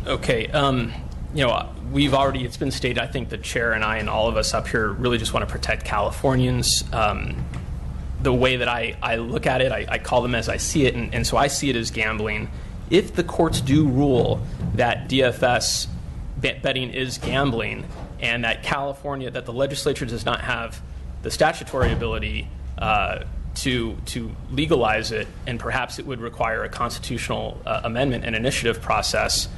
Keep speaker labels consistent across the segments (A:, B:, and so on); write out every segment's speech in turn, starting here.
A: Okay. It's been stated, I think the chair and I and all of us up here really just want to protect Californians. The way that I look at it, I call them as I see it, and so I see it as gambling. If the courts do rule that DFS betting is gambling, and that that the legislature does not have the statutory ability to legalize it, and perhaps it would require a constitutional amendment and initiative process,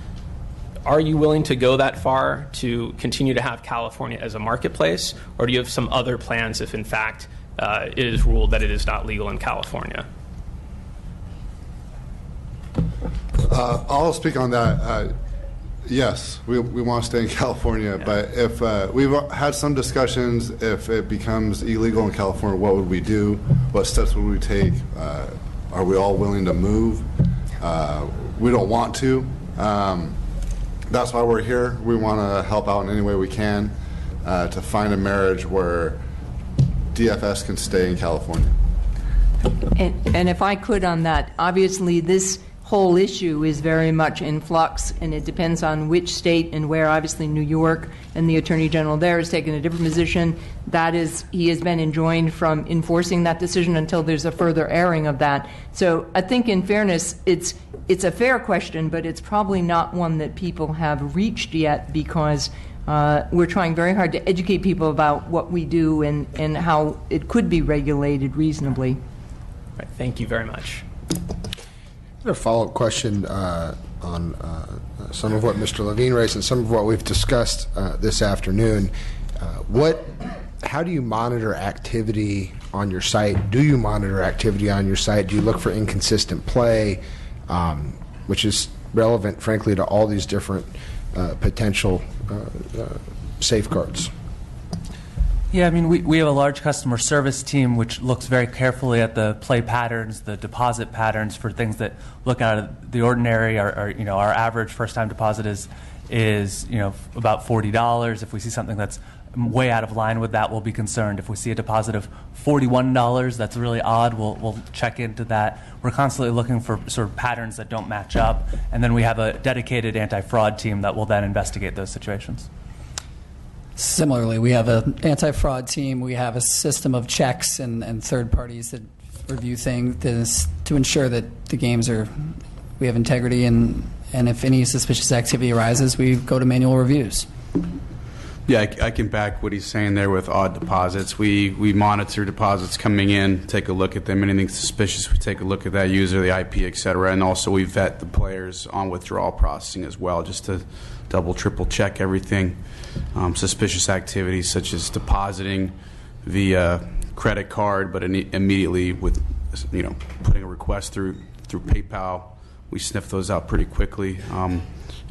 A: are you willing to go that far to continue to have California as a marketplace, or do you have some other plans if, in fact, it is ruled that it is not legal in California?
B: I'll speak on that. Yes, we want to stay in California, yeah. But if we've had some discussions, if it becomes illegal in California, what would we do? What steps would we take? Are we all willing to move? We don't want to. That's why we're here. We want to help out in any way we can to find a marriage where DFS can stay in California.
C: And if I could on that, obviously this whole issue is very much in flux, and it depends on which state and where. Obviously New York and the Attorney General there has taken a different position. That is, he has been enjoined from enforcing that decision until there's a further airing of that. So I think in fairness, it's a fair question, but it's probably not one that people have reached yet, because we're trying very hard to educate people about what we do and how it could be regulated reasonably.
A: Right, thank you very much.
D: A follow-up question on some of what Mr. Levine raised and some of what we've discussed this afternoon. How do you monitor activity on your site? Do you monitor activity on your site? Do you look for inconsistent play, which is relevant, frankly, to all these different potential safeguards?
E: Yeah, I mean, we have a large customer service team which looks very carefully at the play patterns, the deposit patterns for things that look out of the ordinary. Our average first-time deposit is about $40. If we see something that's way out of line with that, we'll be concerned. If we see a deposit of $41, that's really odd. We'll check into that. We're constantly looking for sort of patterns that don't match up, and then we have a dedicated anti-fraud team that will then investigate those situations.
F: Similarly, we have an anti-fraud team. We have a system of checks and third parties that review things to ensure that the games we have integrity, and if any suspicious activity arises, we go to manual reviews.
G: Yeah, I can back what he's saying there with odd deposits. We monitor deposits coming in, take a look at them. Anything suspicious, we take a look at that user, the IP, et cetera. And also we vet the players on withdrawal processing as well, just to double, triple check everything. Suspicious activities such as depositing via credit card, but immediately with putting a request through PayPal, we sniff those out pretty quickly.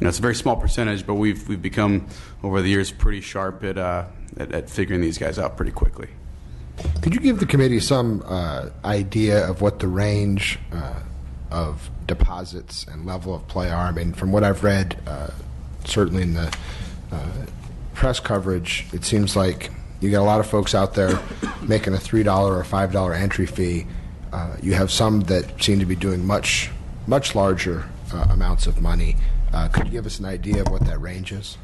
G: It's a very small percentage, but we've become over the years pretty sharp at figuring these guys out pretty quickly.
D: Could you give the committee some idea of what the range of deposits and level of play are? I mean, from what I've read, certainly in the press coverage, it seems like you got a lot of folks out there making a $3 or $5 entry fee. You have some that seem to be doing much larger amounts of money. Could you give us an idea of what that range is?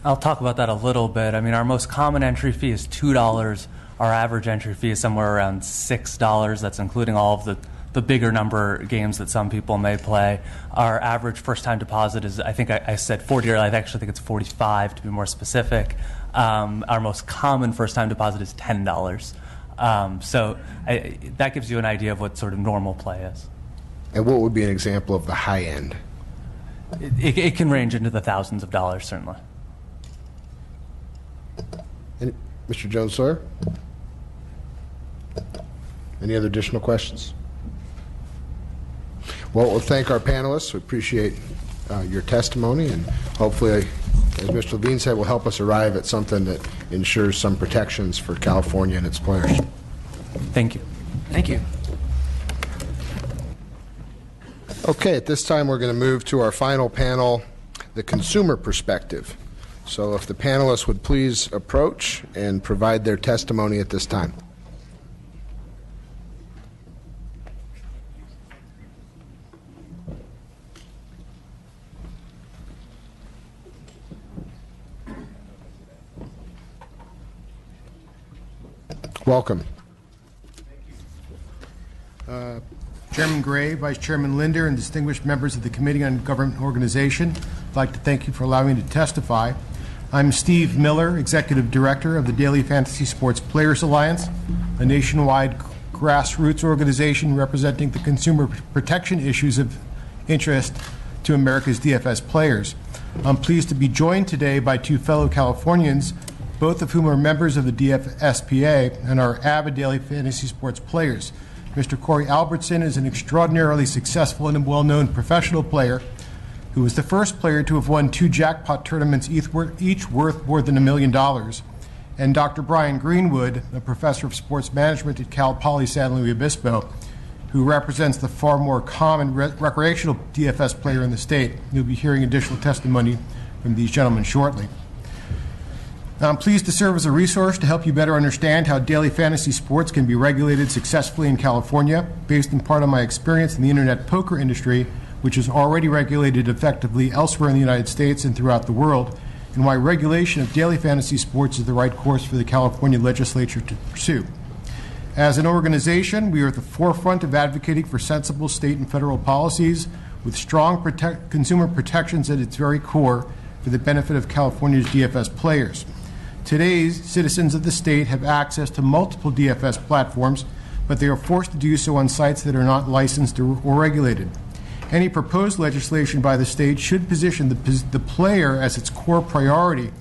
E: I'll talk about that a little bit. I mean, our most common entry fee is $2. Our average entry fee is somewhere around $6. That's including all of the bigger number games that some people may play. Our average first-time deposit is, I think I said 40, or I actually think it's 45 to be more specific. Our most common first-time deposit is $10. That gives you an idea of what sort of normal play is.
D: And what would be an example of the high end?
E: It can range into the thousands of dollars, certainly.
D: And Mr. Jones-Sawyer? Any other additional questions? Well, we'll thank our panelists. We appreciate your testimony, and hopefully, as Mr. Levine said, will help us arrive at something that ensures some protections for California and its players.
E: Thank you.
F: Thank you.
D: Okay, at this time we're going to move to our final panel, the consumer perspective. So if the panelists would please approach and provide their testimony at this time. Welcome.
H: Chairman Gray, Vice Chairman Linder, and distinguished members of the Committee on Government Organization, I'd like to thank you for allowing me to testify. I'm Steve Miller, Executive Director of the Daily Fantasy Sports Players Alliance, a nationwide grassroots organization representing the consumer protection issues of interest to America's DFS players. I'm pleased to be joined today by two fellow Californians, both of whom are members of the DFSPA and are avid daily fantasy sports players. Mr. Corey Albertson is an extraordinarily successful and well-known professional player who was the first player to have won 2 jackpot tournaments, each worth more than $1 million. And Dr. Brian Greenwood, a professor of sports management at Cal Poly San Luis Obispo, who represents the far more common recreational DFS player in the state. You'll be hearing additional testimony from these gentlemen shortly. I'm pleased to serve as a resource to help you better understand how daily fantasy sports can be regulated successfully in California, based in part on my experience in the internet poker industry, which is already regulated effectively elsewhere in the United States and throughout the world, and why regulation of daily fantasy sports is the right course for the California legislature to pursue. As an organization, we are at the forefront of advocating for sensible state and federal policies with strong consumer protections at its very core for the benefit of California's DFS players. Today's citizens of the state have access to multiple DFS platforms, but they are forced to do so on sites that are not licensed or regulated. Any proposed legislation by the state should position the player as its core priority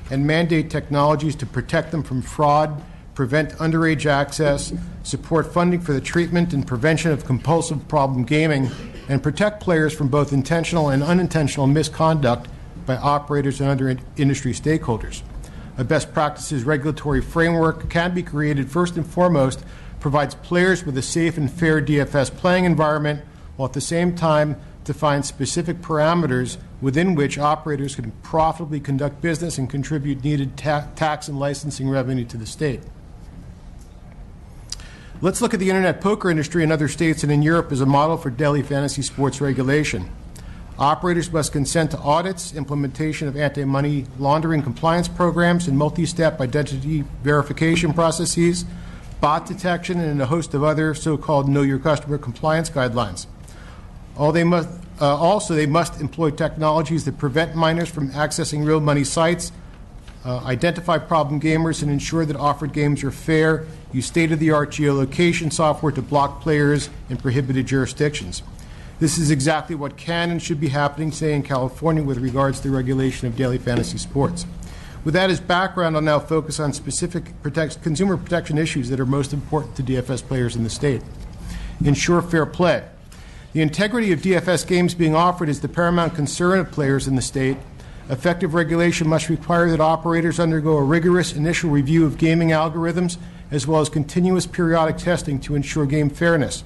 H: and mandate technologies to protect them from fraud, prevent underage access, support funding for the treatment and prevention of compulsive problem gaming, and protect players from both intentional and unintentional misconduct by operators and other industry stakeholders. A best practices regulatory framework can be created first and foremost, provides players with a safe and fair DFS playing environment, while at the same time defines specific parameters within which operators can profitably conduct business and contribute needed tax and licensing revenue to the state. Let's look at the internet poker industry in other states and in Europe as a model for daily fantasy sports regulation. Operators must consent to audits, implementation of anti-money laundering compliance programs, and multi-step identity verification processes, bot detection, and a host of other so-called Know Your Customer compliance guidelines. They must employ technologies that prevent minors from accessing real money sites, identify problem gamers, and ensure that offered games are fair, use state-of-the-art geolocation software to block players in prohibited jurisdictions. This is exactly what can and should be happening today in California with regards to the regulation of daily fantasy sports. With that as background, I'll now focus on specific consumer protection issues that are most important to DFS players in the state. Ensure fair play. The integrity of DFS games being offered is the paramount concern of players in the state. Effective regulation must require that operators undergo a rigorous initial review of gaming algorithms as well as continuous periodic testing to ensure game fairness.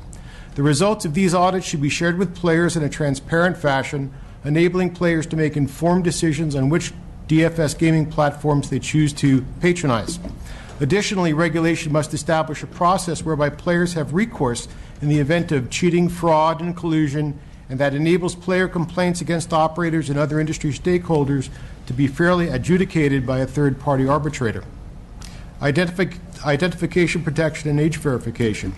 H: The results of these audits should be shared with players in a transparent fashion, enabling players to make informed decisions on which DFS gaming platforms they choose to patronize. Additionally, regulation must establish a process whereby players have recourse in the event of cheating, fraud, and collusion, and that enables player complaints against operators and other industry stakeholders to be fairly adjudicated by a third-party arbitrator. Identification protection and age verification.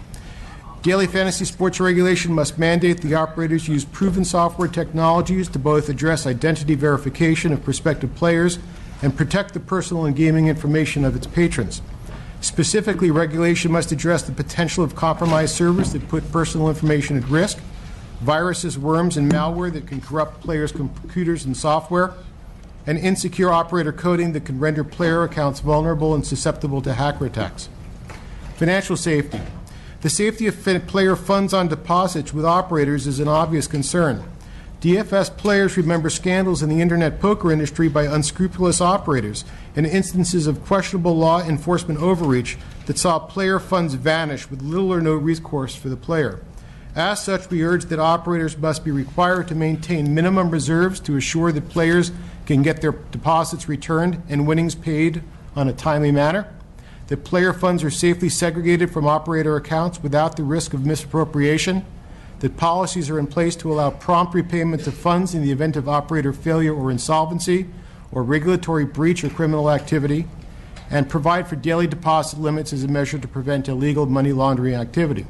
H: Daily fantasy sports regulation must mandate the operators use proven software technologies to both address identity verification of prospective players and protect the personal and gaming information of its patrons. Specifically, regulation must address the potential of compromised servers that put personal information at risk, viruses, worms, and malware that can corrupt players' computers and software, and insecure operator coding that can render player accounts vulnerable and susceptible to hacker attacks. Financial safety. The safety of player funds on deposits with operators is an obvious concern. DFS players remember scandals in the internet poker industry by unscrupulous operators and instances of questionable law enforcement overreach that saw player funds vanish with little or no recourse for the player. As such, we urge that operators must be required to maintain minimum reserves to assure that players can get their deposits returned and winnings paid on a timely manner, that player funds are safely segregated from operator accounts without the risk of misappropriation, that policies are in place to allow prompt repayment of funds in the event of operator failure or insolvency, or regulatory breach or criminal activity, and provide for daily deposit limits as a measure to prevent illegal money laundering activity.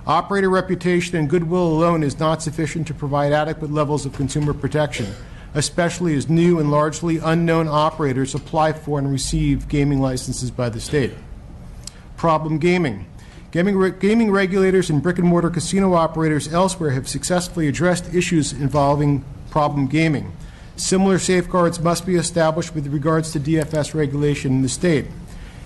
H: Operator reputation and goodwill alone is not sufficient to provide adequate levels of consumer protection, especially as new and largely unknown operators apply for and receive gaming licenses by the state. Problem gaming. Gaming regulators and brick-and-mortar casino operators elsewhere have successfully addressed issues involving problem gaming. Similar safeguards must be established with regards to DFS regulation in the state.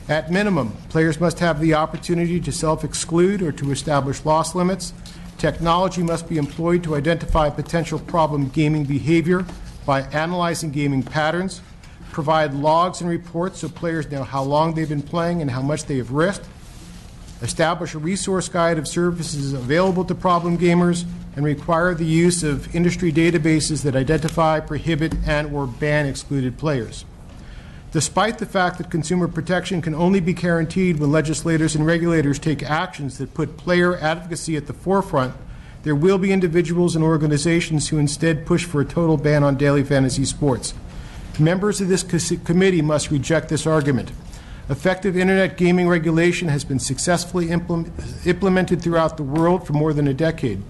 H: At minimum, players must have the opportunity to self-exclude or to establish loss limits. Technology must be employed to identify potential problem gaming behavior by analyzing gaming patterns, provide logs and reports so players know how long they've been playing and how much they have risked, establish a resource guide of services available to problem gamers, and require the use of industry databases that identify, prohibit, and/or ban excluded players. Despite the fact that consumer protection can only be guaranteed when legislators and regulators take actions that put player advocacy at the forefront, there will be individuals and organizations who instead push for a total ban on daily fantasy sports. Members of this committee must reject this argument. Effective Internet gaming regulation has been successfully implemented throughout the world for more than a decade.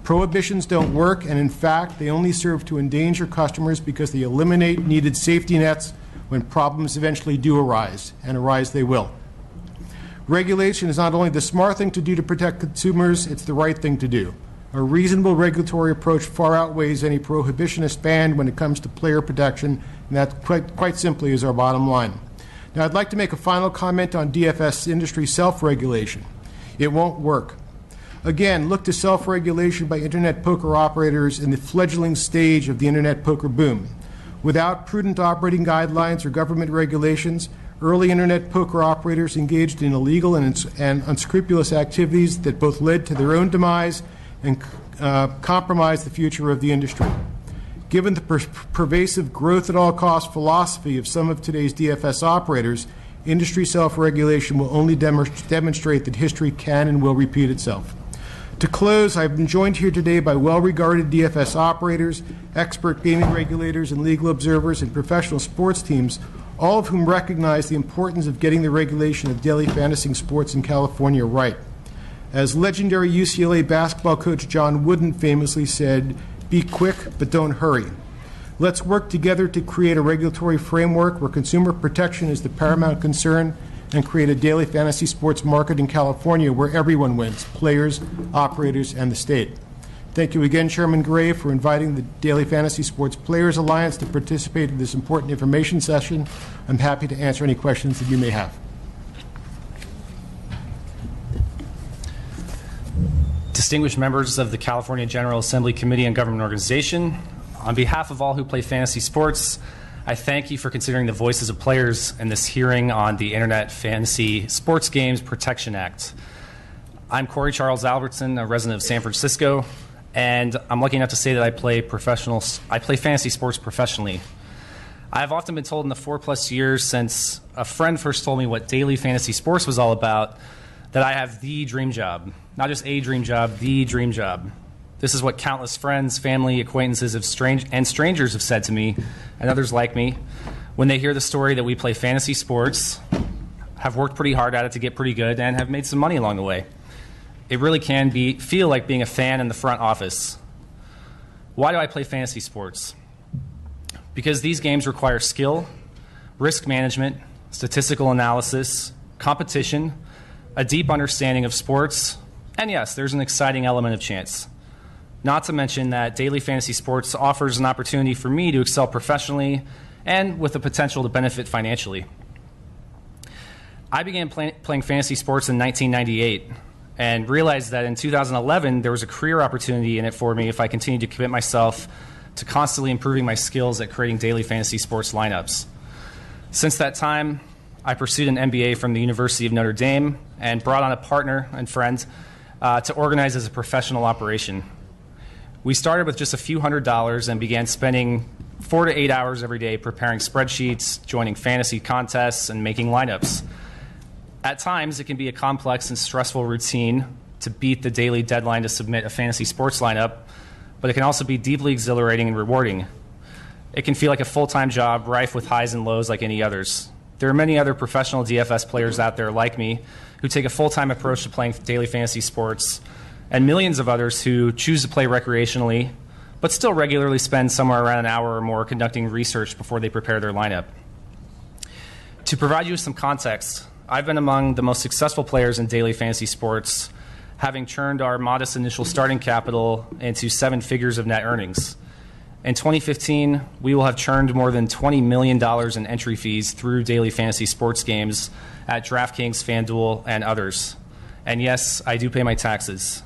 H: Prohibitions don't work, and in fact, they only serve to endanger customers because they eliminate needed safety nets when problems eventually do arise, and arise they will. Regulation is not only the smart thing to do to protect consumers, it's the right thing to do. A reasonable regulatory approach far outweighs any prohibitionist ban when it comes to player protection, and that quite simply is our bottom line. Now, I'd like to make a final comment on DFS industry self-regulation. It won't work. Again, look to self-regulation by Internet poker operators in the fledgling stage of the Internet poker boom. Without prudent operating guidelines or government regulations, early Internet poker operators engaged in illegal and unscrupulous activities that both led to their own demise and compromised the future of the industry. Given the pervasive growth at all costs philosophy of some of today's DFS operators, industry self-regulation will only demonstrate that history can and will repeat itself. To close, I've been joined here today by well-regarded DFS operators, expert gaming regulators and legal observers, and professional sports teams, all of whom recognize the importance of getting the regulation of daily fantasy sports in California right. As legendary UCLA basketball coach John Wooden famously said, "Be quick, but don't hurry." Let's work together to create a regulatory framework where consumer protection is the paramount concern and create a daily fantasy sports market in California where everyone wins, players, operators, and the state. Thank you again, Chairman Gray, for inviting the Daily Fantasy Sports Players Alliance to participate in this important information session. I'm happy to answer any questions that you may have.
I: Distinguished members of the California General Assembly Committee on Government Organization, on behalf of all who play fantasy sports, I thank you for considering the voices of players in this hearing on the Internet Fantasy Sports Games Protection Act. I'm Corey Charles Albertson, a resident of San Francisco, and I'm lucky enough to say that I play fantasy sports professionally. I've often been told in the 4+ years since a friend first told me what daily fantasy sports was all about that I have the dream job. Not just a dream job, the dream job. This is what countless friends, family, acquaintances and strangers have said to me, and others like me, when they hear the story that we play fantasy sports, have worked pretty hard at it to get pretty good, and have made some money along the way. It really can feel like being a fan in the front office. Why do I play fantasy sports? Because these games require skill, risk management, statistical analysis, competition, a deep understanding of sports, and yes, there's an exciting element of chance. Not to mention that daily fantasy sports offers an opportunity for me to excel professionally and with the potential to benefit financially. I began playing fantasy sports in 1998 and realized that in 2011 there was a career opportunity in it for me if I continued to commit myself to constantly improving my skills at creating daily fantasy sports lineups. Since that time, I pursued an MBA from the University of Notre Dame and brought on a partner and friend to organize as a professional operation. We started with just a few $100s and began spending 4 to 8 hours every day preparing spreadsheets, joining fantasy contests, and making lineups. At times, it can be a complex and stressful routine to beat the daily deadline to submit a fantasy sports lineup, but it can also be deeply exhilarating and rewarding. It can feel like a full-time job rife with highs and lows like any others. There are many other professional DFS players out there like me who take a full-time approach to playing daily fantasy sports, and millions of others who choose to play recreationally but still regularly spend somewhere around an hour or more conducting research before they prepare their lineup. To provide you with some context, I've been among the most successful players in daily fantasy sports, having churned our modest initial starting capital into 7 figures of net earnings. In 2015, we will have churned more than $20 million in entry fees through daily fantasy sports games at DraftKings, FanDuel, and others. And yes, I do pay my taxes.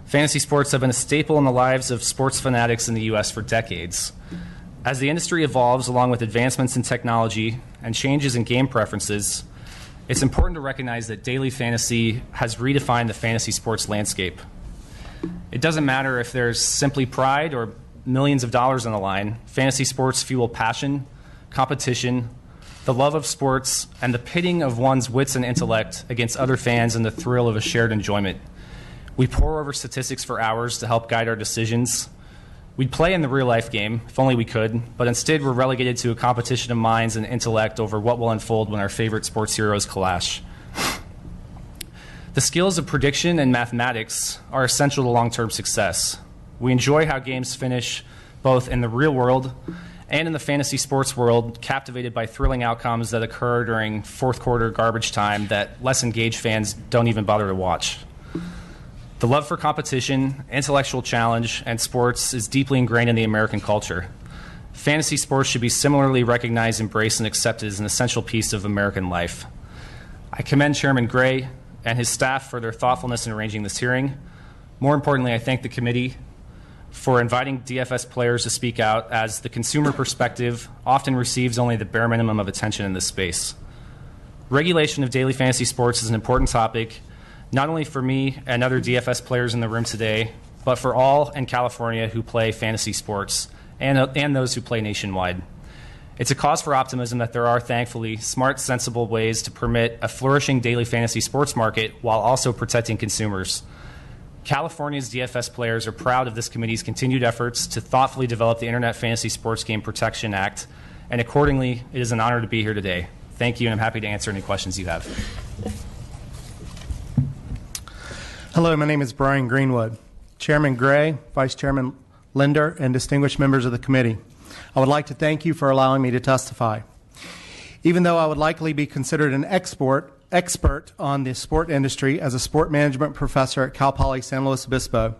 I: Fantasy sports have been a staple in the lives of sports fanatics in the U.S. for decades. As the industry evolves along with advancements in technology and changes in game preferences, it's important to recognize that daily fantasy has redefined the fantasy sports landscape. It doesn't matter if there's simply pride or millions of dollars on the line. Fantasy sports fuel passion, competition, the love of sports, and the pitting of one's wits and intellect against other fans and the thrill of a shared enjoyment. We pore over statistics for hours to help guide our decisions. We'd play in the real-life game, if only we could, but instead we're relegated to a competition of minds and intellect over what will unfold when our favorite sports heroes clash. The skills of prediction and mathematics are essential to long-term success. We enjoy how games finish both in the real world and in the fantasy sports world, captivated by thrilling outcomes that occur during fourth-quarter garbage time that less engaged fans don't even bother to watch. The love for competition, intellectual challenge, and sports is deeply ingrained in the American culture. Fantasy sports should be similarly recognized, embraced, and accepted as an essential piece of American life. I commend Chairman Gray and his staff for their thoughtfulness in arranging this hearing. More importantly, I thank the committee for inviting DFS players to speak out, as the consumer perspective often receives only the bare minimum of attention in this space. Regulation of daily fantasy sports is an important topic, not only for me and other DFS players in the room today, but for all in California who play fantasy sports and those who play nationwide. It's a cause for optimism that there are, thankfully, smart, sensible ways to permit a flourishing daily fantasy sports market while also protecting consumers. California's DFS players are proud of this committee's continued efforts to thoughtfully develop the Internet Fantasy Sports Game Protection Act, and accordingly, it is an honor to be here today. Thank you, and I'm happy to answer any questions you have.
J: Hello, my name is Brian Greenwood. Chairman Gray, Vice Chairman Linder, and distinguished members of the committee, I would like to thank you for allowing me to testify. Even though I would likely be considered an expert on the sport industry as a sport management professor at Cal Poly San Luis Obispo,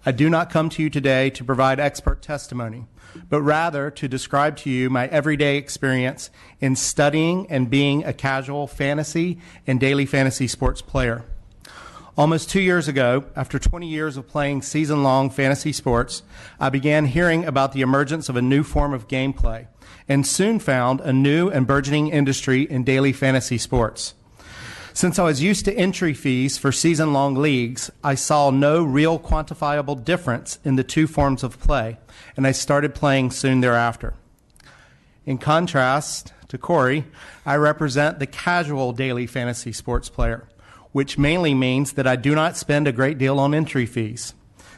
J: I do not come to you today to provide expert testimony, but rather to describe to you my everyday experience in studying and being a casual fantasy and daily fantasy sports player. Almost 2 years ago, after 20 years of playing season-long fantasy sports, I began hearing about the emergence of a new form of gameplay and soon found a new and burgeoning industry in daily fantasy sports. Since I was used to entry fees for season-long leagues, I saw no real quantifiable difference in the two forms of play, and I started playing soon thereafter. In contrast to Corey, I represent the casual daily fantasy sports player, which mainly means that I do not spend a great deal on entry fees.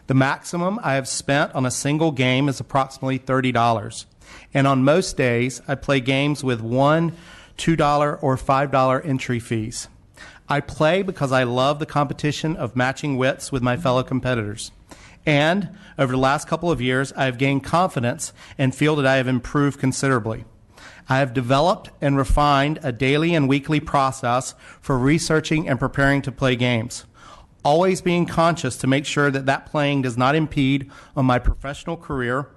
J: The maximum I have spent on a single game is approximately $30. And on most days, I play games with $1, $2, or $5 entry fees. I play because I love the competition of matching wits with my fellow competitors. And over the last couple of years, I have gained confidence and feel that I have improved considerably. I have developed and refined a daily and weekly process for researching and preparing to play games, always being conscious to make sure that that playing does not impede on my professional career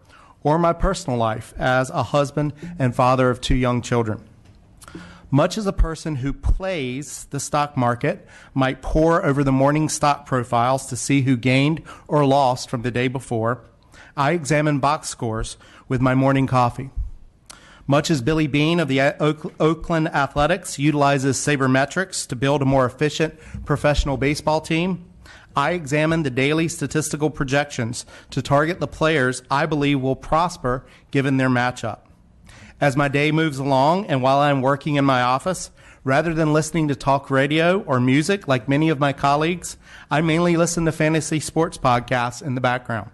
J: or my personal life as a husband and father of 2 young children. Much as a person who plays the stock market might pore over the morning stock profiles to see who gained or lost from the day before, I examine box scores with my morning coffee. Much as Billy Beane of the Oakland Athletics utilizes sabermetrics to build a more efficient professional baseball team, I examine the daily statistical projections to target the players I believe will prosper given their matchup. As my day moves along and while I'm working in my office, rather than listening to talk radio or music like many of my colleagues, I mainly listen to fantasy sports podcasts in the background.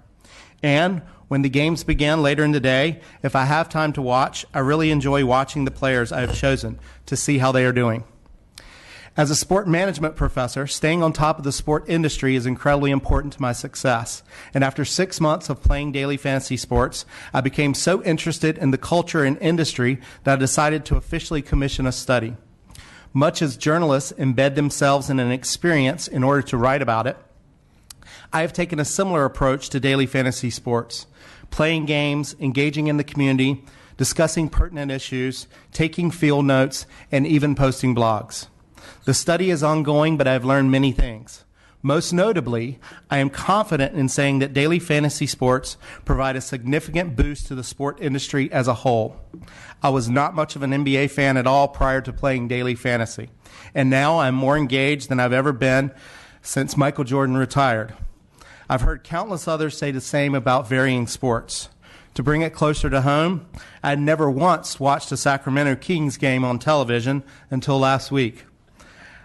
J: And When the games begin later in the day, if I have time to watch, I really enjoy watching the players I have chosen to see how they are doing. As a sport management professor, staying on top of the sport industry is incredibly important to my success. And after 6 months of playing daily fantasy sports, I became so interested in the culture and industry that I decided to officially commission a study. Much as journalists embed themselves in an experience in order to write about it, I have taken a similar approach to daily fantasy sports, playing games, engaging in the community, discussing pertinent issues, taking field notes, and even posting blogs. The study is ongoing, but I've learned many things. Most notably, I am confident in saying that daily fantasy sports provide a significant boost to the sport industry as a whole. I was not much of an NBA fan at all prior to playing daily fantasy, and now I'm more engaged than I've ever been since Michael Jordan retired. I've heard countless others say the same about varying sports. To bring it closer to home, I had never once watched a Sacramento Kings game on television until last week.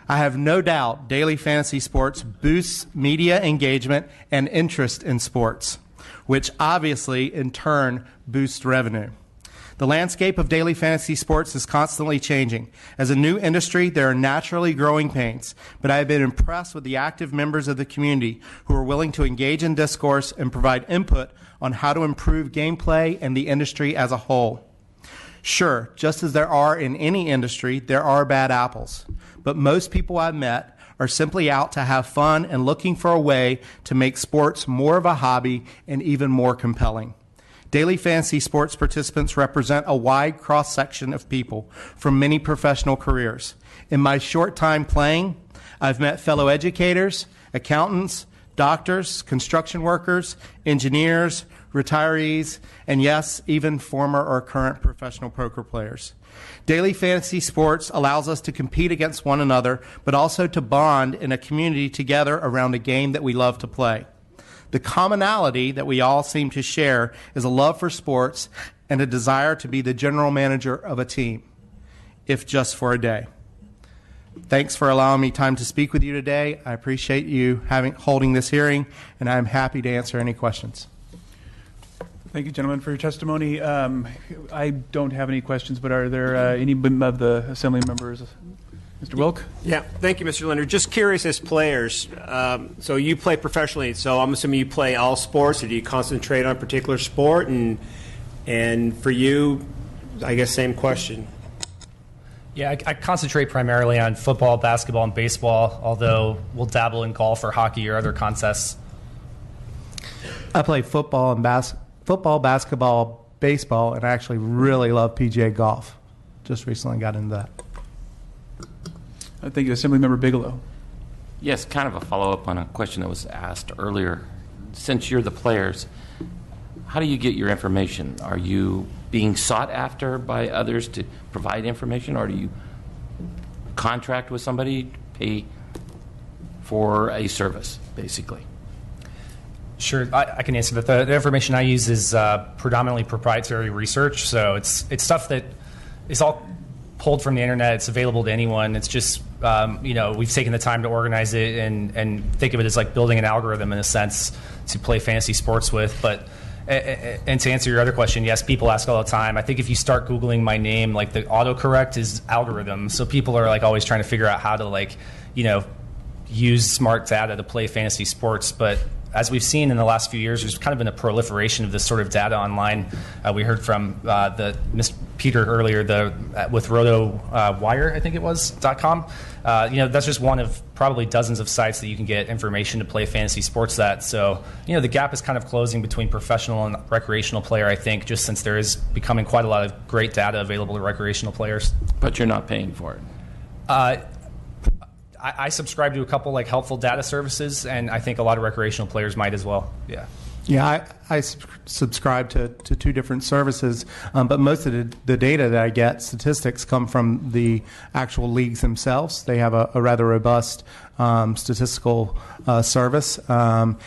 J: I have no doubt daily fantasy sports boosts media engagement and interest in sports, which obviously in turn boosts revenue. The landscape of daily fantasy sports is constantly changing. As a new industry, there are naturally growing pains, but I have been impressed with the active members of the community who are willing to engage in discourse and provide input on how to improve gameplay and the industry as a whole. Sure, just as there are in any industry, there are bad apples. But most people I've met are simply out to have fun and looking for a way to make sports more of a hobby and even more compelling. Daily fantasy sports participants represent a wide cross-section of people from many professional careers. In my short time playing, I've met fellow educators, accountants, doctors, construction workers, engineers, retirees, and yes, even former or current professional poker players. Daily fantasy sports allows us to compete against one another, but also to bond in a community together around a game that we love to play. The commonality that we all seem to share is a love for sports and a desire to be the general manager of a team, if just for a day. Thanks for allowing me time to speak with you today. I appreciate you holding this hearing, and I'm happy to answer any questions.
K: Thank you, gentlemen, for your testimony. I don't have any questions, but are there any of the Assembly members? Mr. Wilk?
L: Yeah, thank you, Mr. Linder. Just curious as players, so you play professionally, so I'm assuming you play all sports, or do you concentrate on a particular sport? And for you, I guess same question.
I: Yeah, I concentrate primarily on football, basketball, and baseball, although we'll dabble in golf or hockey or other contests.
J: I play football, basketball, baseball, and I actually really love PGA golf. Just recently got into that.
K: Thank you, Assemblymember Bigelow.
M: Yes, kind of a follow-up on a question that was asked earlier. Since you're the players, how do you get your information? Are you being sought after by others to provide information, or do you contract with somebody, pay for a service, basically?
I: Sure, I can answer that. The information I use is predominantly proprietary research, so it's stuff that is all pulled from the internet. It's available to anyone. It's just we've taken the time to organize it and think of it as like building an algorithm in a sense to play fantasy sports with. But and to answer your other question, yes, people ask all the time. I think if you start Googling my name, like the autocorrect is algorithm, so people are like always trying to figure out how to use smart data to play fantasy sports, but as we've seen in the last few years, there's kind of been a proliferation of this sort of data online. We heard from Ms. Peter earlier with RotoWire, I think it was, .com. That's just one of probably dozens of sites that you can get information to play fantasy sports at. So, the gap is kind of closing between professional and recreational player, I think, just since there is becoming quite a lot of great data available to recreational players.
M: But you're not paying for it.
I: I subscribe to a couple helpful data services, and I think a lot of recreational players might as well. Yeah.
J: Yeah, I subscribe to two different services, but most of the data that I get, statistics, come from the actual leagues themselves. They have a rather robust statistical service. And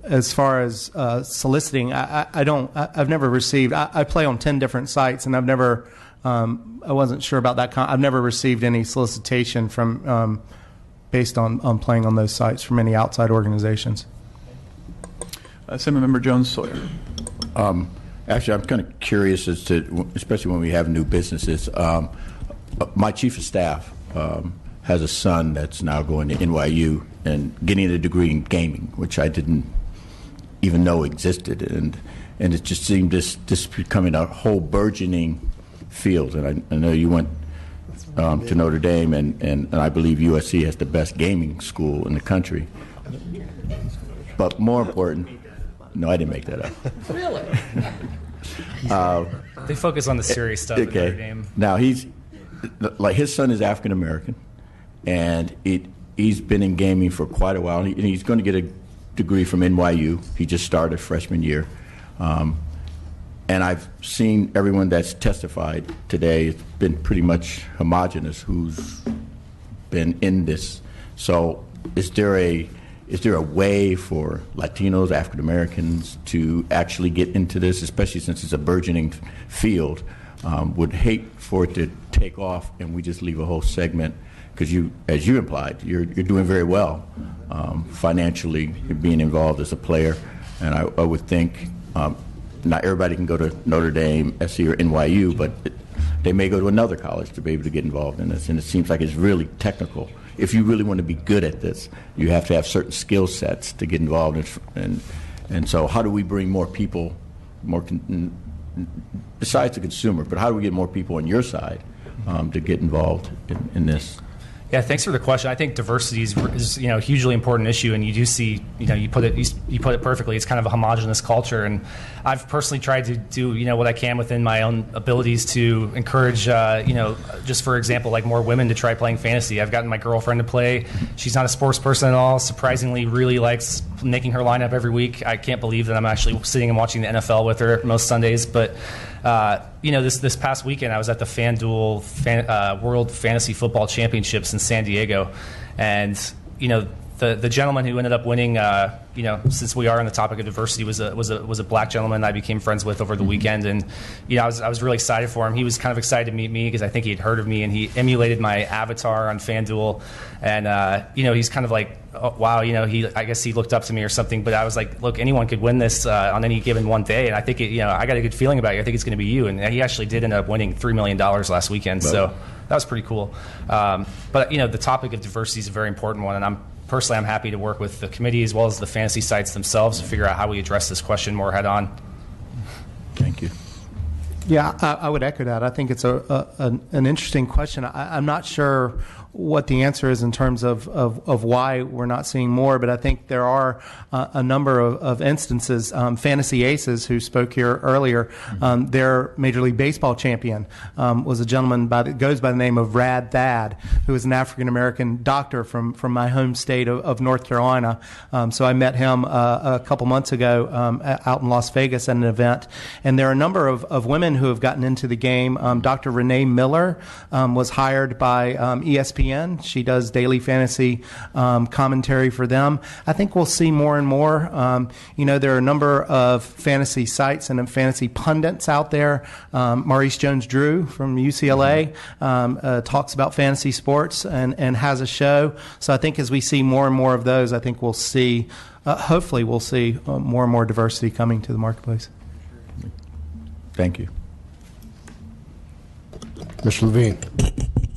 J: as far as soliciting, I've never received. I play on 10 different sites, and I've never. I wasn't sure about that. I've never received any solicitation from based on playing on those sites from any outside organizations.
K: Assemblymember Jones Sawyer.
N: Actually, I'm kind of curious as to, especially when we have new businesses. My chief of staff has a son that's now going to NYU and getting a degree in gaming, which I didn't even know existed, and it just seemed this becoming a whole burgeoning field. And I know you went to Notre Dame, and I believe USC has the best gaming school in the country. But more important, no, I didn't make that up.
C: Really?
I: They focus on the serious stuff at Notre Dame.
N: Now he's like, his son is African American, and he's been in gaming for quite a while, and he's going to get a degree from NYU. He just started freshman year. And I've seen everyone that's testified today. It's been pretty much homogenous who's been in this. So is there a way for Latinos, African Americans to actually get into this, especially since it's a burgeoning field? Would hate for it to take off and we just leave a whole segment, because you, as you implied, you're doing very well financially, being involved as a player, and I would think not everybody can go to Notre Dame, SC, or NYU, but they may go to another college to be able to get involved in this, and it seems like it's really technical. If you really want to be good at this, you have to have certain skill sets to get involved in, and so how do we bring more people, besides the consumer, but how do we get more people on your side to get involved in this?
I: Yeah, thanks for the question. I think diversity is a hugely important issue, and you do see, you put it perfectly. It's kind of a homogenous culture, and I've personally tried to do what I can within my own abilities to encourage just for example, like more women to try playing fantasy. I've gotten my girlfriend to play. She's not a sports person at all. Surprisingly, really likes making her lineup every week. I can't believe that I'm actually sitting and watching the NFL with her most Sundays, but. This past weekend I was at the FanDuel World Fantasy Football Championships in San Diego, and the gentleman who ended up winning, since we are on the topic of diversity, was a black gentleman I became friends with over the weekend, and I was really excited for him. He was kind of excited to meet me because I think he had heard of me, and he emulated my avatar on FanDuel, and he's kind of like, oh, wow, I guess he looked up to me or something. But I was like, look, anyone could win this on any given one day, and I think I got a good feeling about it. I think it's going to be you, and he actually did end up winning $3 million last weekend, so that was pretty cool. But the topic of diversity is a very important one, and I'm happy to work with the committee as well as the fantasy sites themselves to figure out how we address this question more head on.
N: Thank you.
J: Yeah, I would echo that. I think it's an interesting question. I'm not sure what the answer is in terms of why we're not seeing more, but I think there are a number of instances. Fantasy Aces, who spoke here earlier, their Major League Baseball champion was a gentleman goes by the name of Rad Thad, who is an African-American doctor from my home state of North Carolina. So I met him a couple months ago out in Las Vegas at an event, and there are a number of women who have gotten into the game. Dr. Renee Miller was hired by ESPN. She does daily fantasy commentary for them. I think we'll see more and more. There are a number of fantasy sites and fantasy pundits out there. Maurice Jones-Drew from UCLA talks about fantasy sports and has a show. So I think as we see more and more of those, I think we'll see, hopefully we'll see more and more diversity coming to the marketplace.
N: Thank you.
D: Mr. Levine.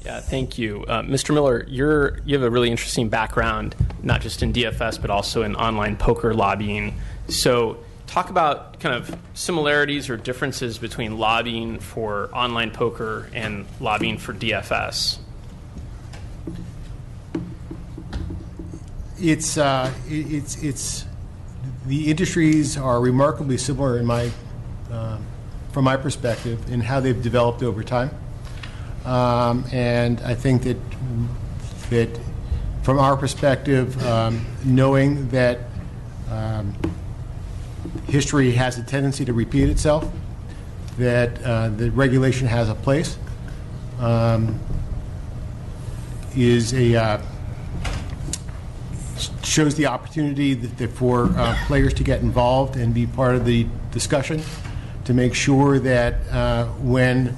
A: Yeah, thank you. Mr. Miller, you have a really interesting background, not just in DFS, but also in online poker lobbying. So talk about kind of similarities or differences between lobbying for online poker and lobbying for DFS.
H: It's the industries are remarkably similar from my perspective in how they've developed over time. And I think that from our perspective, knowing that history has a tendency to repeat itself, that the regulation has a place, shows the opportunity for players to get involved and be part of the discussion, to make sure that when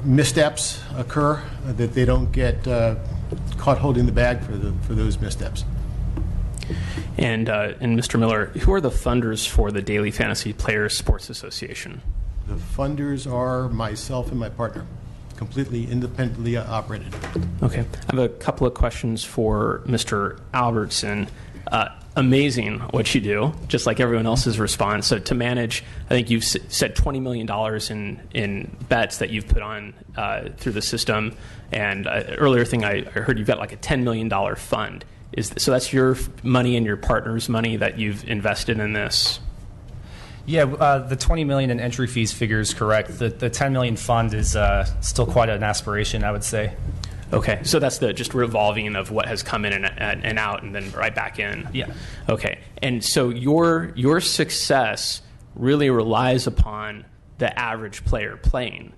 H: missteps occur, that they don't get caught holding the bag for those missteps.
A: And Mr. Miller, who are the funders for the Daily Fantasy Players Sports Association?
H: The funders are myself and my partner, completely independently operated.
A: Okay. I have a couple of questions for Mr. Albertson. Amazing what you do, just like everyone else's response. So to manage, I think you've said $20 million in bets that you've put on through the system. And earlier thing I heard you've got like a $10 million fund. So that's your money and your partner's money that you've invested in this?
I: Yeah, the $20 million in entry fees figure is correct. The $10 million fund is still quite an aspiration, I would say.
A: Okay, so that's the just revolving of what has come in and out and then right back in.
I: Yeah.
A: Okay, and so your success really relies upon the average player playing.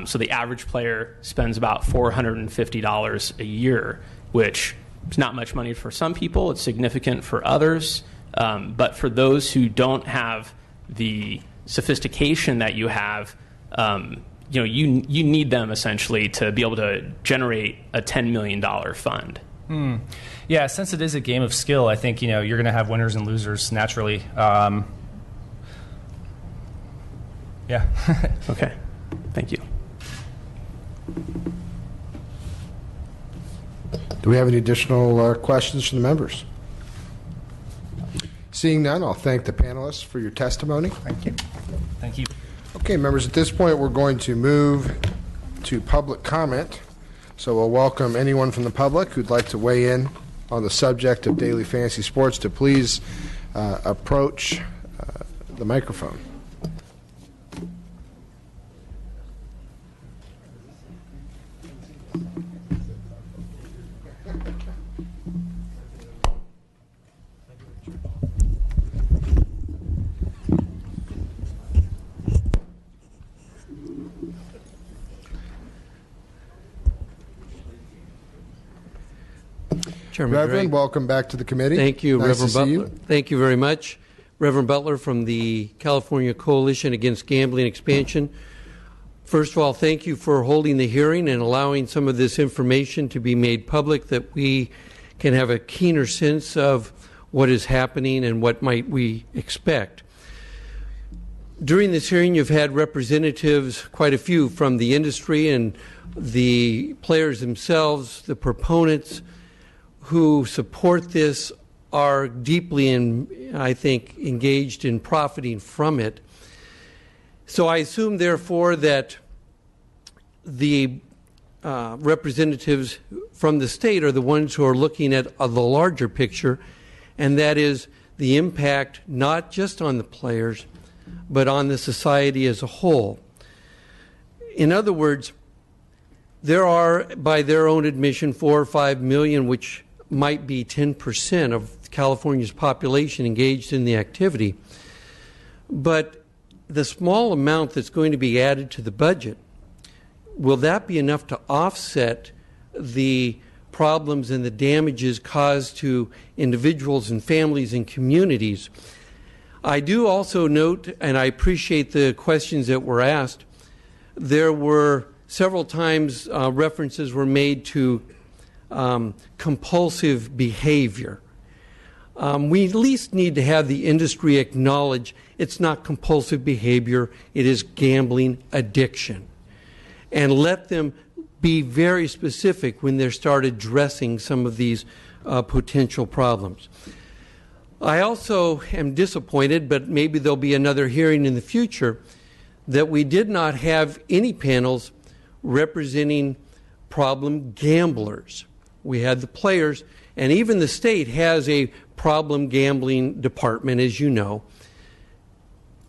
A: So the average player spends about $450 a year, which is not much money for some people. It's significant for others. But for those who don't have the sophistication that you have, you need them essentially to be able to generate a $10 million fund.
I: Yeah, since it is a game of skill, I think you're going to have winners and losers naturally. Yeah.
A: Okay. Thank you.
D: Do we have any additional questions from the members? Seeing none, I'll thank the panelists for your testimony.
H: Thank you.
I: Thank you.
D: Okay, members, at this point, we're going to move to public comment. So we'll welcome anyone from the public who'd like to weigh in on the subject of daily fantasy sports to please approach the microphone. Reverend, welcome back to the committee.
O: Thank you,
D: nice
O: Reverend
D: to see
O: Butler.
D: you.
O: Thank you very much. Reverend Butler from the California Coalition Against Gambling Expansion. First of all, thank you for holding the hearing and allowing some of this information to be made public that we can have a keener sense of what is happening and what might we expect. During this hearing, you've had representatives, quite a few, from the industry and the players themselves, the proponents who support this are deeply, I think, engaged in profiting from it. So I assume, therefore, that the representatives from the state are the ones who are looking at the larger picture, and that is the impact not just on the players, but on the society as a whole. In other words, there are, by their own admission, 4 or 5 million, which might be 10% of California's population engaged in the activity. But the small amount that's going to be added to the budget, will that be enough to offset the problems and the damages caused to individuals and families and communities? I do also note, and I appreciate the questions that were asked, there were several times references were made to compulsive behavior. We at least need to have the industry acknowledge it's not compulsive behavior, it is gambling addiction. And let them be very specific when they start addressing some of these potential problems. I also am disappointed, but maybe there'll be another hearing in the future, that we did not have any panels representing problem gamblers. We had the players, and even the state has a problem gambling department, as you know.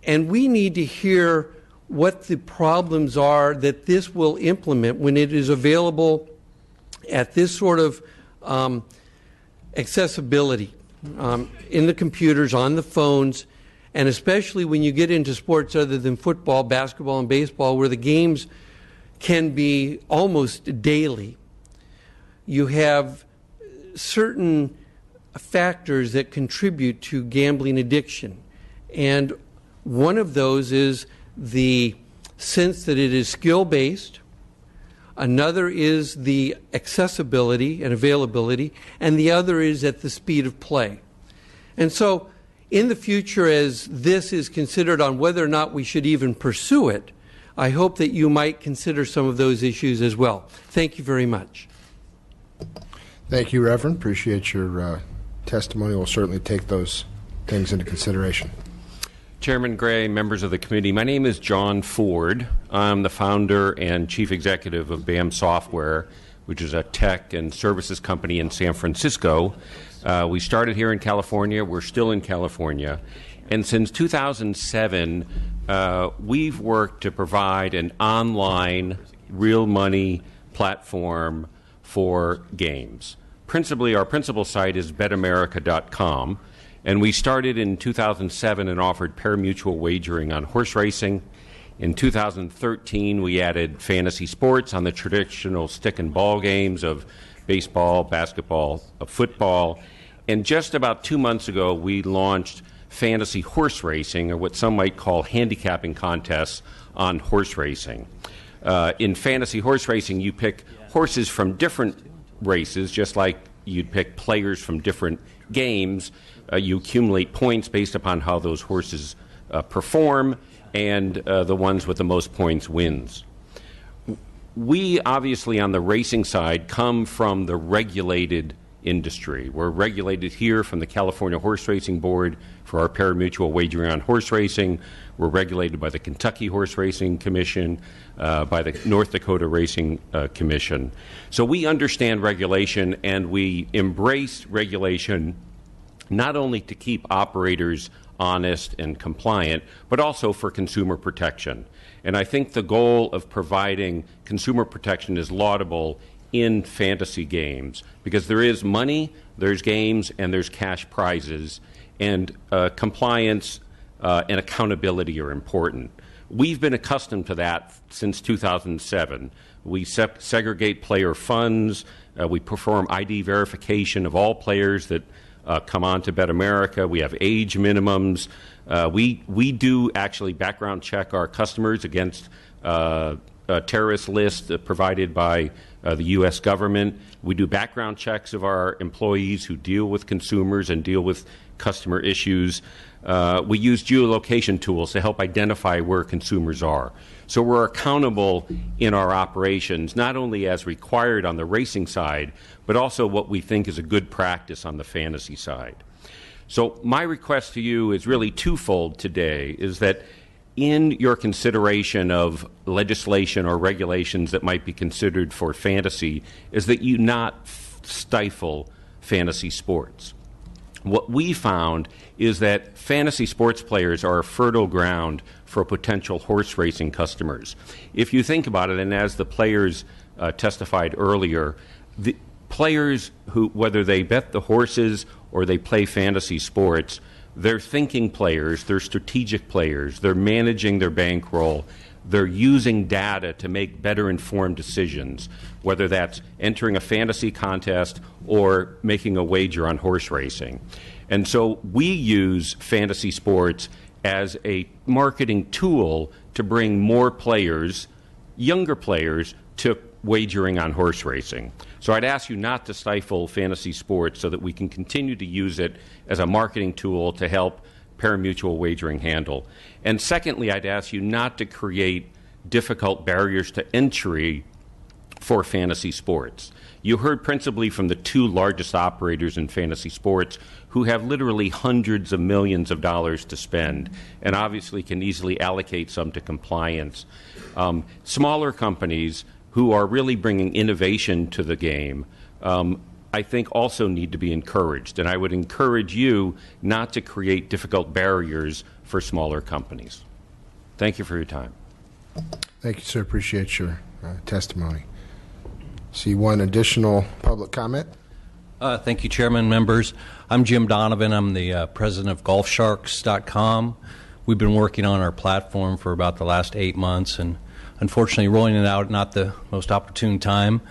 O: And we need to hear what the problems are that this will implement when it is available at this sort of accessibility in the computers, on the phones, and especially when you get into sports other than football, basketball, and baseball, where the games can be almost daily. You have certain factors that contribute to gambling addiction. And one of those is the sense that it is skill-based. Another is the accessibility and availability. And the other is at the speed of play. And so in the future, as this is considered on whether or not we should even pursue it, I hope that you might consider some of those issues as well. Thank you very much.
D: Thank you, Reverend. Appreciate your testimony. We'll certainly take those things into consideration.
P: Chairman Gray, members of the committee, my name is John Ford. I'm the founder and chief executive of BAM Software, which is a tech and services company in San Francisco. We started here in California. We're still in California. And since 2007, we've worked to provide an online, real money platform for games. Principally, our principal site is betamerica.com. And we started in 2007 and offered pari-mutuel wagering on horse racing. In 2013, we added fantasy sports on the traditional stick and ball games of baseball, basketball, football. And just about 2 months ago, we launched fantasy horse racing, or what some might call handicapping contests on horse racing. In fantasy horse racing, you pick horses from different races, just like you'd pick players from different games. You accumulate points based upon how those horses perform, and the ones with the most points wins. We obviously on the racing side come from the regulated industry. We're regulated here from the California Horse Racing Board for our pari-mutuel wagering on horse racing. We're regulated by the Kentucky Horse Racing Commission, by the North Dakota Racing Commission. So we understand regulation, and we embrace regulation not only to keep operators honest and compliant, but also for consumer protection. And I think the goal of providing consumer protection is laudable in fantasy games, because there is money, there's games, and there's cash prizes, and compliance and accountability are important. We've been accustomed to that since 2007. We segregate player funds. We perform ID verification of all players that come on to Bet America. We have age minimums. We do actually background check our customers against a terrorist list provided by the U.S. government. We do background checks of our employees who deal with consumers and deal with customer issues. We use geolocation tools to help identify where consumers are. So we're accountable in our operations, not only as required on the racing side, but also what we think is a good practice on the fantasy side. So my request to you is really twofold today, is that in your consideration of legislation or regulations that might be considered for fantasy, is that you not stifle fantasy sports. What we found is that fantasy sports players are a fertile ground for potential horse racing customers. If you think about it, and as the players testified earlier, the players who, whether they bet the horses or they play fantasy sports, they're thinking players, they're strategic players, they're managing their bankroll, they're using data to make better informed decisions, whether that's entering a fantasy contest or making a wager on horse racing. And so we use fantasy sports as a marketing tool to bring more players, younger players, to wagering on horse racing. So I'd ask you not to stifle fantasy sports so that we can continue to use it as a marketing tool to help pari-mutuel wagering handle. And secondly, I'd ask you not to create difficult barriers to entry for fantasy sports. You heard principally from the two largest operators in fantasy sports who have literally hundreds of millions of dollars to spend and obviously can easily allocate some to compliance. Smaller companies who are really bringing innovation to the game, I think also need to be encouraged. And I would encourage you not to create difficult barriers for smaller companies. Thank you for your time.
D: Thank you, sir. Appreciate your testimony. See one additional public comment.
Q: Thank you, Chairman, members. I'm Jim Donovan. I'm the president of GolfSharks.com. We've been working on our platform for about the last 8 months, and unfortunately rolling it out not the most opportune time.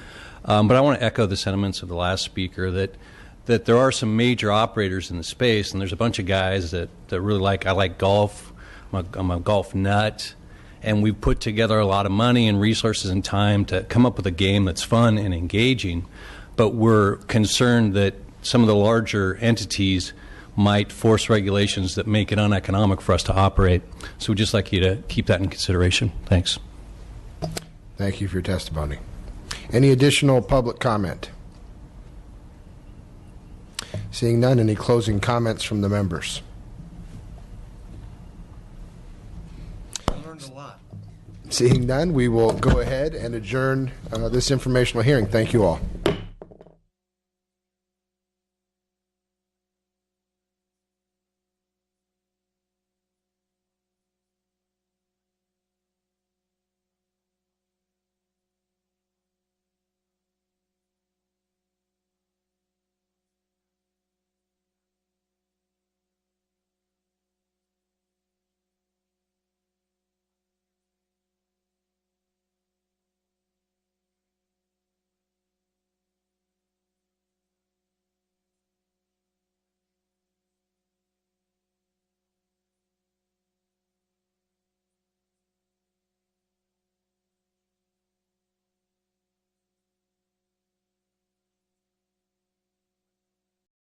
Q: But I want to echo the sentiments of the last speaker that there are some major operators in the space, and there's a bunch of guys that really I like golf. I'm a golf nut. And we've put together a lot of money and resources and time to come up with a game that's fun and engaging. But we're concerned that some of the larger entities might force regulations that make it uneconomic for us to operate. So we'd just like you to keep that in consideration. Thanks.
D: Thank you for your testimony. Any additional public comment? Seeing none, any closing comments from the members?
H: I learned a lot.
D: Seeing none, we will go ahead and adjourn this informational hearing. Thank you all.